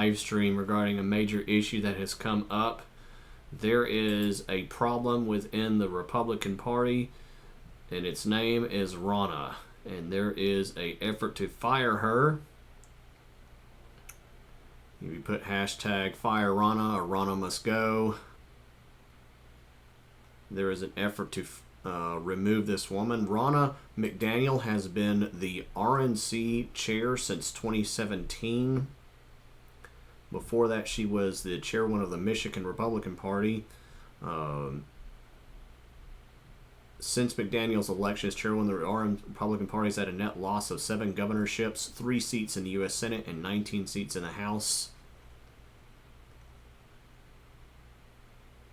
live stream regarding a major issue that has come up. There is a problem within the Republican Party, and its name is Ronna, and there is a effort to fire her. You put hashtag fire Ronna or Ronna must go. There is an effort to remove this woman. Ronna McDaniel has been the RNC chair since 2017. Before that, she was the chairwoman of the Michigan Republican Party. Since McDaniel's election as chairwoman of the Republican Party, has had a net loss of 7 governorships, 3 seats in the U.S. Senate, and 19 seats in the House.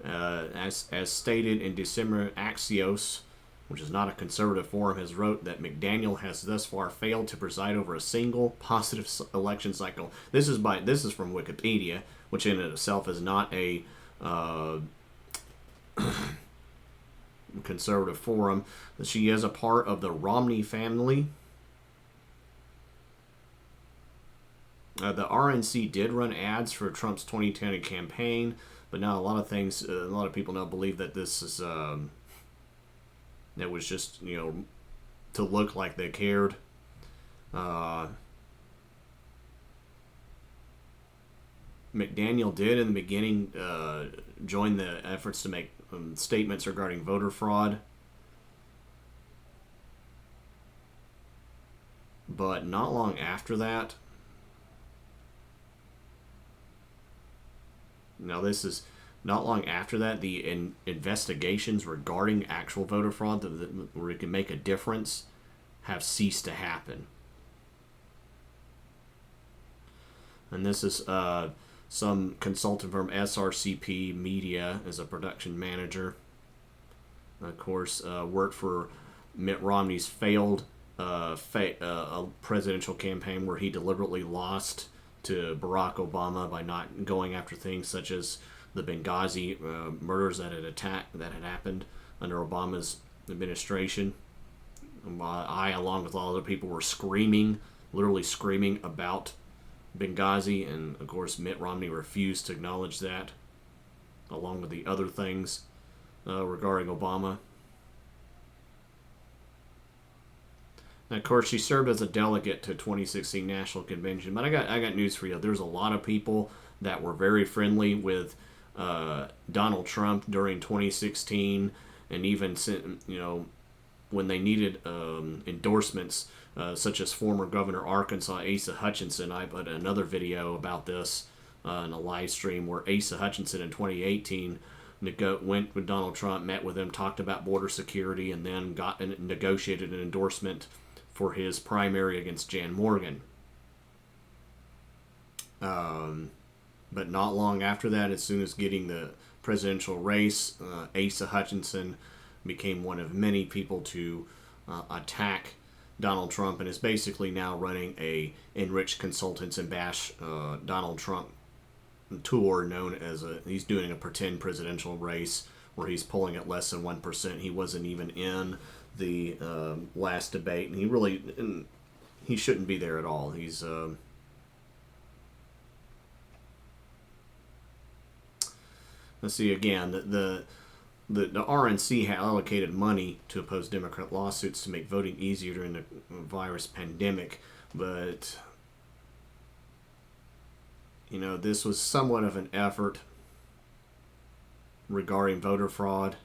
As stated in December, Axios, which is not a conservative forum, has wrote that McDaniel has thus far failed to preside over a single positive election cycle. This is from Wikipedia, which in itself is not a conservative forum. She is a part of the Romney family. The RNC did run ads for Trump's 2020 campaign, but now a lot of people now believe that this is that was just, to look like they cared. McDaniel did in the beginning join the efforts to make statements regarding voter fraud, but not long after that. Now this is not long after that, the investigations regarding actual voter fraud where it can make a difference have ceased to happen. And this is some consultant firm, SRCP Media, as a production manager. Of course, worked for Mitt Romney's failed presidential campaign where he deliberately lost to Barack Obama by not going after things such as the Benghazi murders that had happened under Obama's administration. I, along with all other people, were literally screaming about Benghazi, and of course Mitt Romney refused to acknowledge that, along with the other things regarding Obama. Now, of course, she served as a delegate to 2016 National Convention, but I got news for you. There's a lot of people that were very friendly with Donald Trump during 2016, and even when they needed endorsements, such as former Governor Arkansas Asa Hutchinson. I put another video about this in a live stream where Asa Hutchinson in 2018 went with Donald Trump, met with him, talked about border security, and then negotiated an endorsement for his primary against Jan Morgan. But not long after that, as soon as getting the presidential race, Asa Hutchinson became one of many people to attack Donald Trump, and is basically now running a Enrich Consultants and Bash Donald Trump tour, he's doing a pretend presidential race where he's polling at less than 1%. He wasn't even in the last debate, and he shouldn't be there at all. He's let's see again. The RNC had allocated money to oppose Democrat lawsuits to make voting easier during the virus pandemic, but this was somewhat of an effort regarding voter fraud.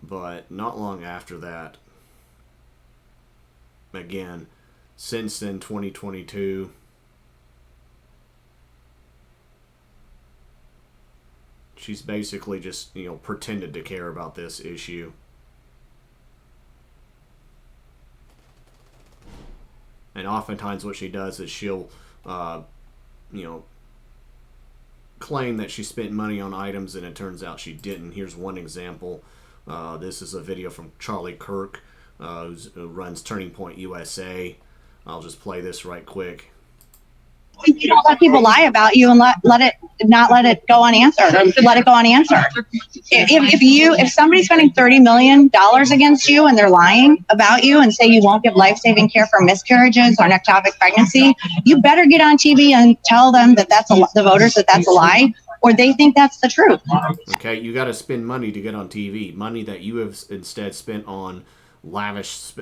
But not long after that, again, since then, 2022, she's basically just, pretended to care about this issue. And oftentimes what she does is she'll, claim that she spent money on items and it turns out she didn't. Here's one example. This is a video from Charlie Kirk, who runs Turning Point USA. I'll just play this right quick. You don't let people lie about you and let it not let it go unanswered. Let it go unanswered. If somebody's spending $30 million against you and they're lying about you and say you won't give life-saving care for miscarriages or an ectopic pregnancy, you better get on TV and tell them that the voters that that's a lie, or they think that's the truth. Okay, you got to spend money to get on TV, money that you have instead spent on lavish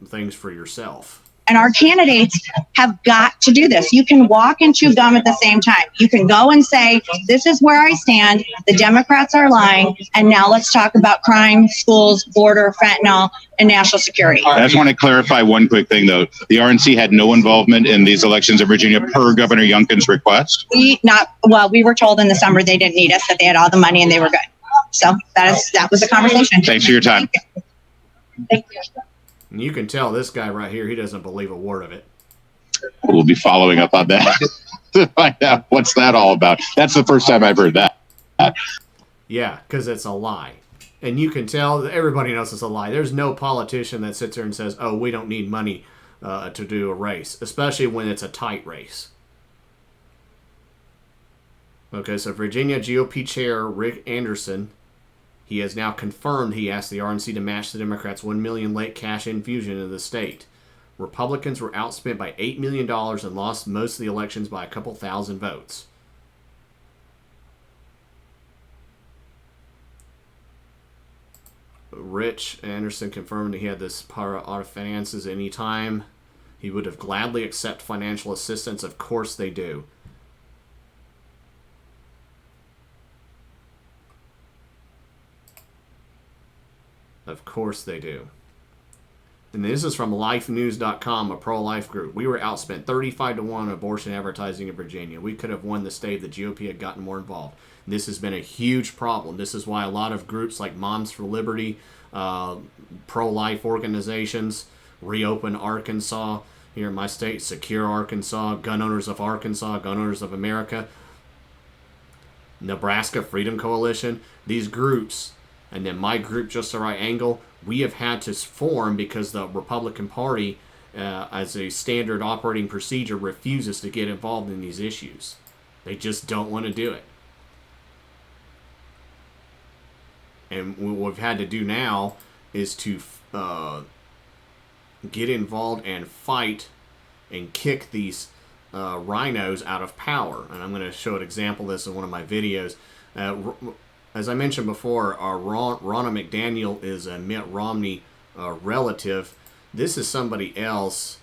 things for yourself. And our candidates have got to do this. You can walk and chew gum at the same time. You can go and say, this is where I stand. The Democrats are lying. And now let's talk about crime, schools, border, fentanyl, and national security. I just want to clarify one quick thing, though. The RNC had no involvement in these elections in Virginia per Governor Youngkin's request? We were told in the summer they didn't need us, that they had all the money and they were good. So that was the conversation. Thanks for your time. Thank you. And you can tell this guy right here, he doesn't believe a word of it. We'll be following up on that to find out what's that all about. That's the first time I've heard that. Yeah, because it's a lie. And you can tell that everybody knows it's a lie. There's no politician that sits there and says, oh, we don't need money to do a race, especially when it's a tight race. Okay, so Virginia GOP Chair Rick Anderson, he has now confirmed he asked the RNC to match the Democrats' $1 million late cash infusion into the state. Republicans were outspent by $8 million and lost most of the elections by a couple thousand votes. Rich Anderson confirmed he had this power out of finances anytime. He would have gladly accepted financial assistance. Of course they do. Of course they do. And this is from lifenews.com, a pro-life group. We were outspent 35-1 abortion advertising in Virginia. We could have won the state if the GOP had gotten more involved. And this has been a huge problem. This is why a lot of groups like Moms for Liberty, pro-life organizations, Reopen Arkansas, here in my state, Secure Arkansas, Gun Owners of Arkansas, Gun Owners of America, Nebraska Freedom Coalition, these groups, and then my group, Just the Right Angle, we have had to form because the Republican Party, as a standard operating procedure, refuses to get involved in these issues. They just don't want to do it. And what we've had to do now is to get involved and fight and kick these rhinos out of power. And I'm going to show an example of this in one of my videos. As I mentioned before, Ronna McDaniel is a Mitt Romney relative. This is somebody else.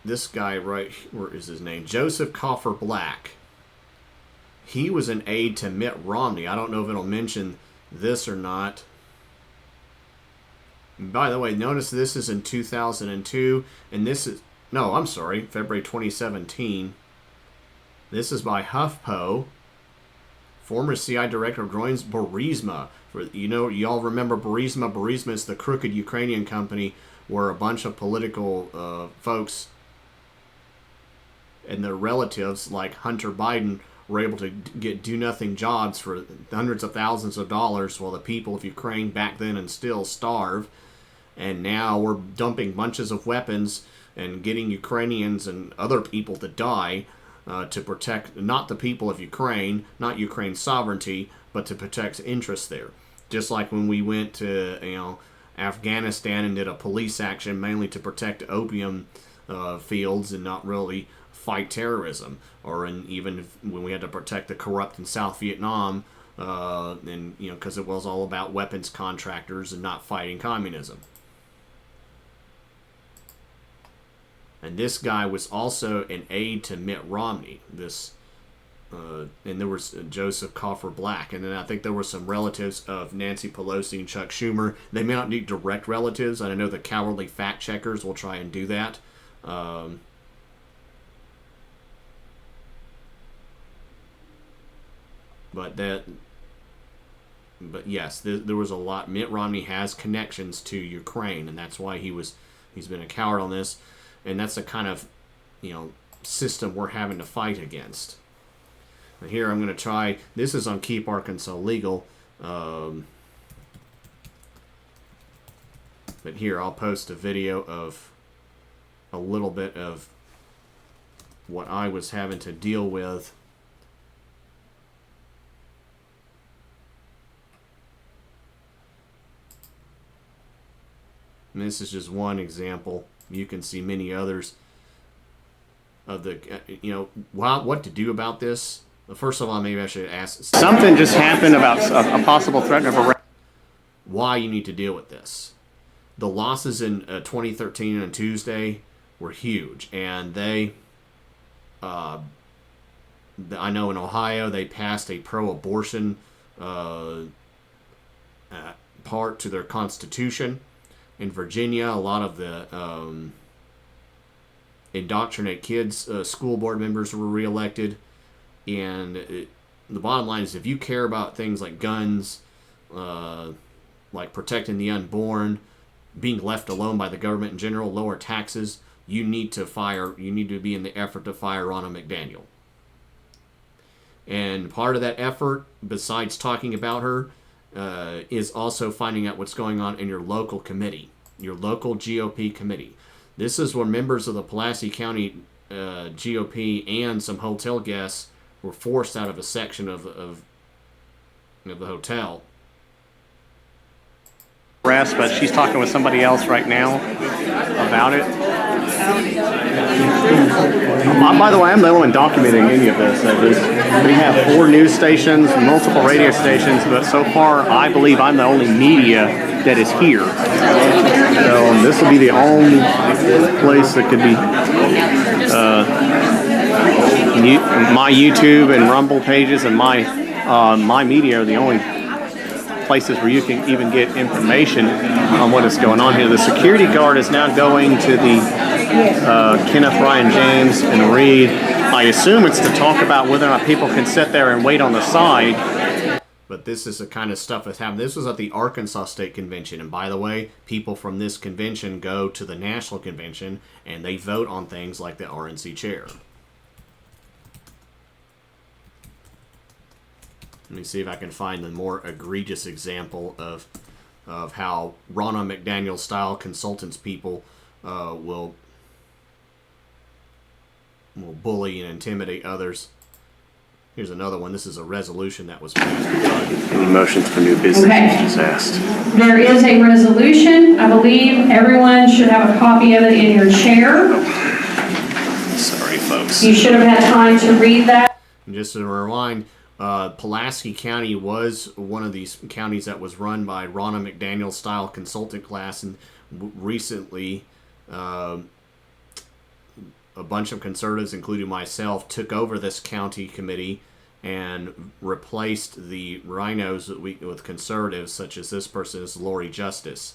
This guy right, where is his name? Joseph Coffer Black. He was an aide to Mitt Romney. I don't know if it'll mention this or not. By the way, notice this is in 2002, and this is, no, I'm sorry, February 2017. This is by HuffPo. Former CI director joins Burisma. Y'all remember Burisma? Burisma is the crooked Ukrainian company where a bunch of political folks and their relatives, like Hunter Biden, were able to get do-nothing jobs for hundreds of thousands of dollars while the people of Ukraine back then and still starve. And now we're dumping bunches of weapons and getting Ukrainians and other people to die to protect not the people of Ukraine, not Ukraine's sovereignty, but to protect interests there. Just like when we went to Afghanistan and did a police action mainly to protect opium fields and not really fight terrorism, or even when we had to protect the corrupt in South Vietnam, and because it was all about weapons contractors and not fighting communism. And this guy was also an aide to Mitt Romney. And there was Joseph Coffer Black. And then I think there were some relatives of Nancy Pelosi and Chuck Schumer. They may not be direct relatives. And I know the cowardly fact checkers will try and do that. But yes, there was a lot. Mitt Romney has connections to Ukraine, and that's why he's been a coward on this. And that's the kind of, system we're having to fight against. And here I'm going to try, this is on Keep Arkansas Legal. But here I'll post a video of a little bit of what I was having to deal with And this is just one example. You can see many others of the, what to do about this. First of all, maybe I should ask. Something just happened about a possible threat of arrest. Why you need to deal with this. The losses in 2013 on Tuesday were huge, and I know in Ohio they passed a pro-abortion part to their constitution. In Virginia, a lot of the indoctrinate kids school board members were reelected. And the bottom line is, if you care about things like guns, like protecting the unborn, being left alone by the government in general, lower taxes, you need to be in the effort to fire Ronna McDaniel. And part of that effort, besides talking about her, is also finding out what's going on in your local committee, your local GOP committee. This is where members of the Pulaski County GOP and some hotel guests were forced out of a section of the hotel. But she's talking with somebody else right now about it. By the way, I'm the only one documenting any of this. We have 4 news stations, multiple radio stations, but so far I believe I'm the only media that is here. So this will be the only place that could be my YouTube and Rumble pages, and my media are the only places where you can even get information on what is going on here. The security guard is now going to the Kenneth, Ryan, James, and Reed. I assume it's to talk about whether or not people can sit there and wait on the side. But this is the kind of stuff that's happened. This was at the Arkansas State Convention. And by the way, people from this convention go to the national convention and they vote on things like the RNC chair. Let me see if I can find the more egregious example of how Ronna McDaniel style consultants people will bully and intimidate others. Here's another one. This is a resolution that was passed. Any motions for new business? Okay. Just asked. There is a resolution. I believe everyone should have a copy of it in your chair. Sorry, folks. You should have had time to read that. And just to remind, Pulaski County was one of these counties that was run by Ronna McDaniel style consultant class, and recently a bunch of conservatives, including myself, took over this county committee and replaced the RINOs with conservatives, such as this person is Lori Justice.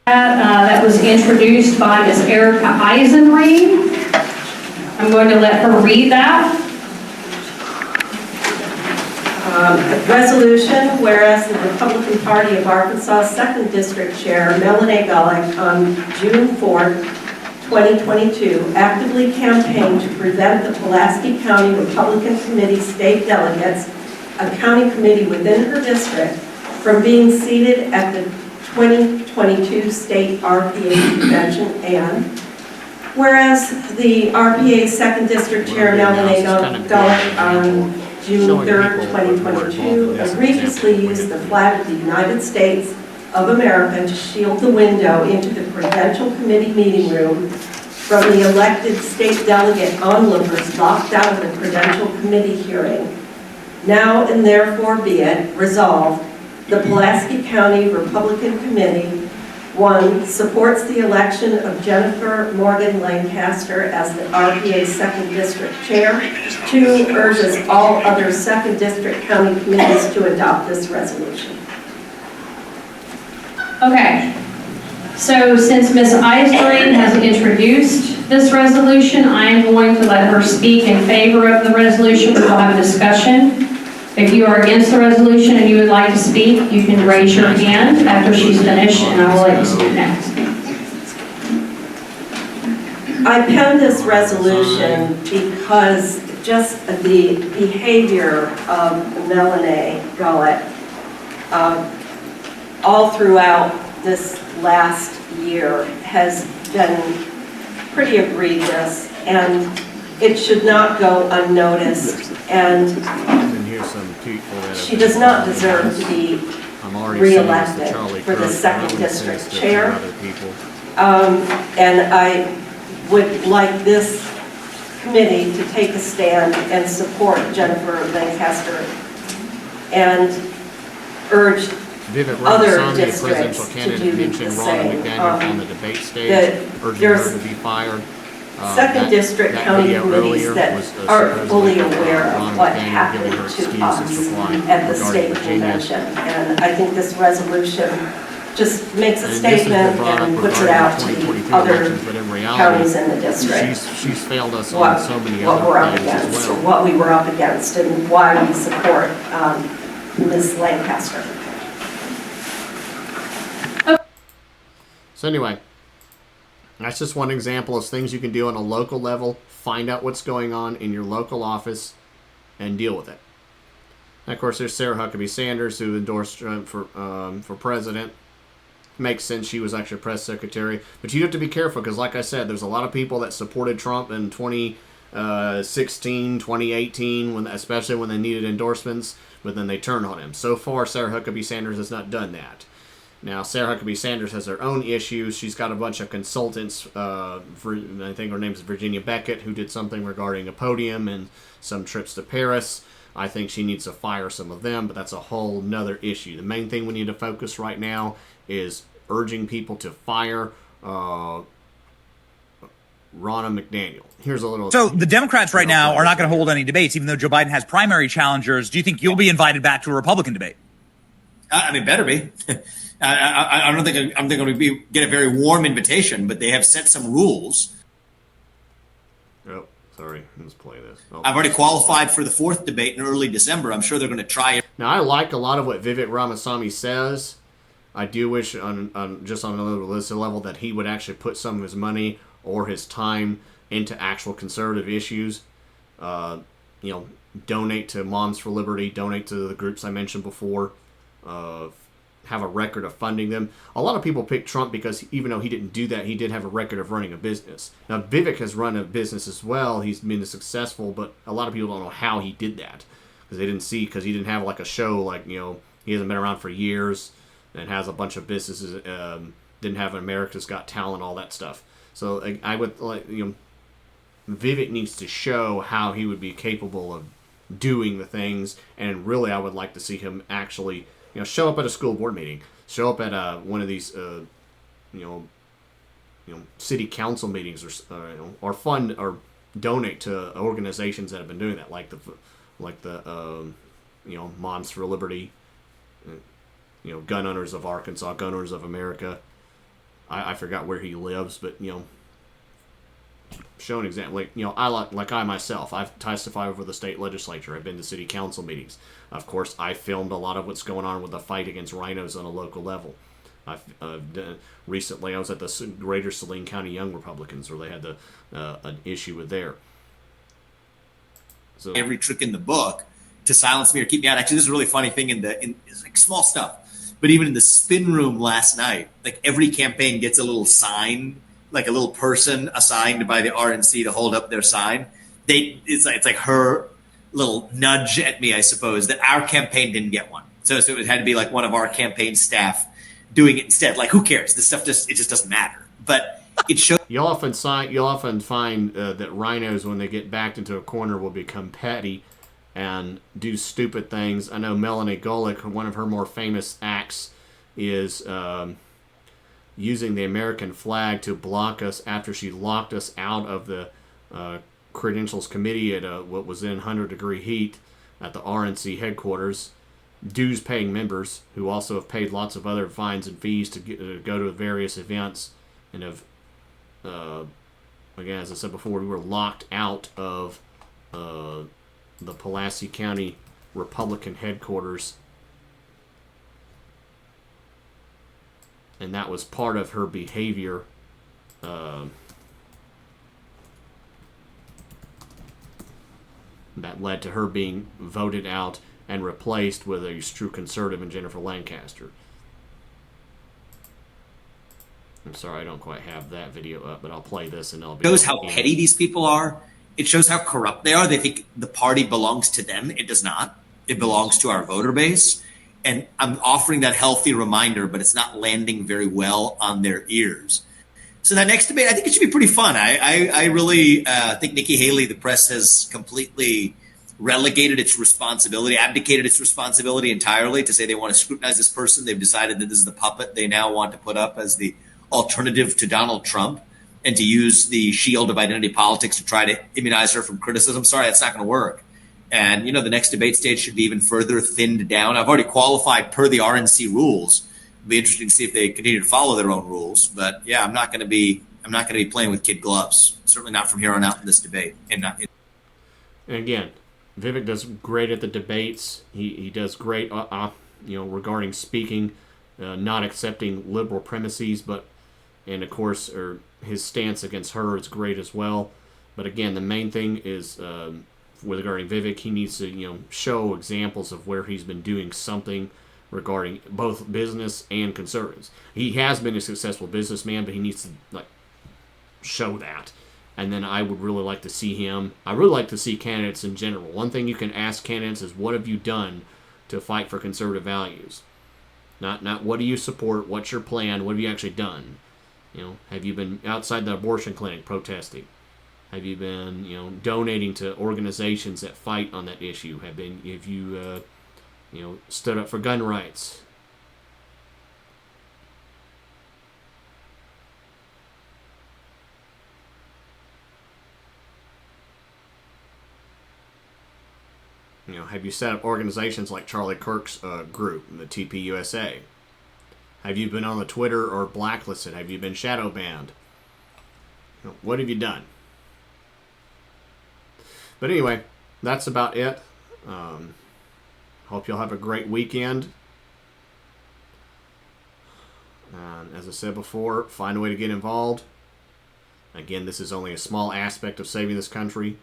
That was introduced by Ms. Erica Eisenreed. I'm going to let her read that. Resolution, whereas the Republican Party of Arkansas 2nd District Chair Melanie Gullick on June 4th, 2022 actively campaigned to prevent the Pulaski County Republican Committee state delegates, a county committee within her district, from being seated at the 2022 state RPA convention, and whereas the RPA 2nd District Chair Melanie Gullick on June 3rd, 2022, egregiously used the flag of the United States of America to shield the window into the Prudential Committee meeting room from the elected state delegate onlookers locked out of the Prudential Committee hearing. Now and therefore be it resolved, the Pulaski County Republican Committee 1. Supports the election of Jennifer Morgan Lancaster as the RPA 2nd District Chair. 2. Urges all other 2nd District County committees to adopt this resolution. Okay. So since Ms. Eisenreed has introduced this resolution, I am going to let her speak in favor of the resolution. We will have a discussion. If you are against the resolution and you would like to speak, you can raise your hand after she's finished, and I will let you speak next. I penned this resolution because just the behavior of Melanie Gullick all throughout this last year has been pretty egregious, and it should not go unnoticed. And she does not deserve to be I'm already saying this to reelected Charlie for the Crook. second I'm gonna say this district to a few chair. other people. And I would like this committee to take a stand and support Jennifer Lancaster and urge Vivek other Ramaswamy, the presidential districts to candidate, do mentioned the Ronna same. McDaniel on the debate stage, that urging there's her to be fired. second district that county video committees earlier that was, aren't supposedly fully from, aware Ronna of what McDaniel happened giving her to excuses us reply at the regarding state Virginia. convention. And I think this resolution just makes a And this has been statement brought up and puts it regarding out the to 2022 the other elections, but in reality, counties in the district. she's failed us on What, so many what we're other up things as against, or well. what we were up against, and why we support Ms. Lancaster. So anyway, that's just one example of things you can do on a local level. Find out what's going on in your local office and deal with it. And of course, there's Sarah Huckabee Sanders, who endorsed Trump for president. Makes sense. She was actually press secretary. But you have to be careful because, like I said, there's a lot of people that supported Trump in 2016, 2018, especially when they needed endorsements, but then they turned on him. So far, Sarah Huckabee Sanders has not done that. Now, Sarah Huckabee Sanders has her own issues. She's got a bunch of consultants. I think her name is Virginia Beckett, who did something regarding a podium and some trips to Paris. I think she needs to fire some of them, but that's a whole nother issue. The main thing we need to focus right now is urging people to fire Ronna McDaniel. Here's a little... So the Democrats right now are not going to hold any debates, even though Joe Biden has primary challengers. Do you think you'll be invited back to a Republican debate? I mean, better be. I don't think I'm going to get a very warm invitation, but they have set some rules. Oh, sorry. Let's play this. Oh. I've already qualified for the fourth debate in early December. I'm sure they're going to try it. Now, I like a lot of what Vivek Ramaswamy says. I do wish, on just on another level, that he would actually put some of his money or his time into actual conservative issues. Donate to Moms for Liberty, donate to the groups I mentioned before. Have a record of funding them. A lot of people pick Trump because even though he didn't do that, he did have a record of running a business. Now, Vivek has run a business as well. He's been successful, but a lot of people don't know how he did that because he didn't have like a show like, he hasn't been around for years and has a bunch of businesses, didn't have an America's Got Talent, all that stuff. So I would like, Vivek needs to show how he would be capable of doing the things, and really I would like to see him actually show up at a school board meeting, show up at one of these, city council meetings, or fund or donate to organizations that have been doing that, like the Moms for Liberty, Gun Owners of Arkansas, Gun Owners of America. I forgot where he lives, but show an example. I myself, I've testified over the state legislature. I've been to city council meetings. Of course, I filmed a lot of what's going on with the fight against rhinos on a local level. Recently, I was at the Greater Saline County Young Republicans, where they had an issue with there. So every trick in the book to silence me or keep me out. Actually, this is a really funny thing it's like small stuff, but even in the spin room last night, like every campaign gets a little sign, like a little person assigned by the RNC to hold up their sign. It's like her little nudge at me, I suppose, that our campaign didn't get one. So it had to be like one of our campaign staff doing it instead. Like, who cares? This stuff just doesn't matter. But it shows. You'll often find that rhinos, when they get backed into a corner, will become petty and do stupid things. I know Melanie Golick, one of her more famous acts is using the American flag to block us after she locked us out of the credentials committee at what was in 100-degree heat at the RNC headquarters. Dues-paying members who also have paid lots of other fines and fees to go to various events and have, again, as I said before, we were locked out of the Pulaski County Republican headquarters, and that was part of her behavior. That led to her being voted out and replaced with a true conservative in Jennifer Lancaster. I'm sorry, I don't quite have that video up, but I'll play this and I'll be... It shows how petty these people are. It shows how corrupt they are. They think the party belongs to them. It does not. It belongs to our voter base. And I'm offering that healthy reminder, but it's not landing very well on their ears. So that next debate, I think it should be pretty fun. I really think Nikki Haley, the press has completely relegated its responsibility, abdicated its responsibility entirely to say they want to scrutinize this person. They've decided that this is the puppet they now want to put up as the alternative to Donald Trump and to use the shield of identity politics to try to immunize her from criticism. Sorry, that's not going to work. And, you know, the next debate stage should be even further thinned down. I've already qualified per the RNC rules. It'll be interesting to see if they continue to follow their own rules. But yeah, I'm not going to be playing with kid gloves. Certainly not from here on out in this debate. And again, Vivek does great at the debates. He does great, regarding speaking, not accepting liberal premises, and of course, his stance against her is great as well. But again, the main thing is regarding Vivek, he needs to show examples of where he's been doing something regarding both business and conservatives. He has been a successful businessman, but he needs to show that. And then I would really like to see him. I really like to see candidates in general. One thing you can ask candidates is, what have you done to fight for conservative values? Not what do you support, what's your plan, what have you actually done? Have you been outside the abortion clinic protesting? Have you been, donating to organizations that fight on that issue? Have you stood up for gun rights? Have you set up organizations like Charlie Kirk's group, the TPUSA? Have you been on the Twitter or blacklisted? Have you been shadow banned? What have you done? But anyway, that's about it. Hope you'll have a great weekend. And as I said before, find a way to get involved. Again, this is only a small aspect of saving this country.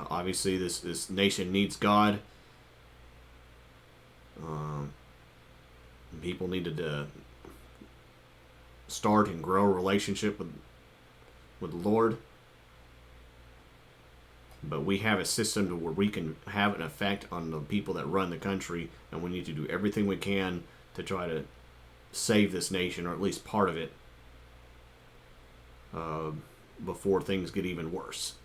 Obviously, this nation needs God. People need to start and grow a relationship with the Lord. But we have a system to where we can have an effect on the people that run the country, and we need to do everything we can to try to save this nation, or at least part of it, before things get even worse.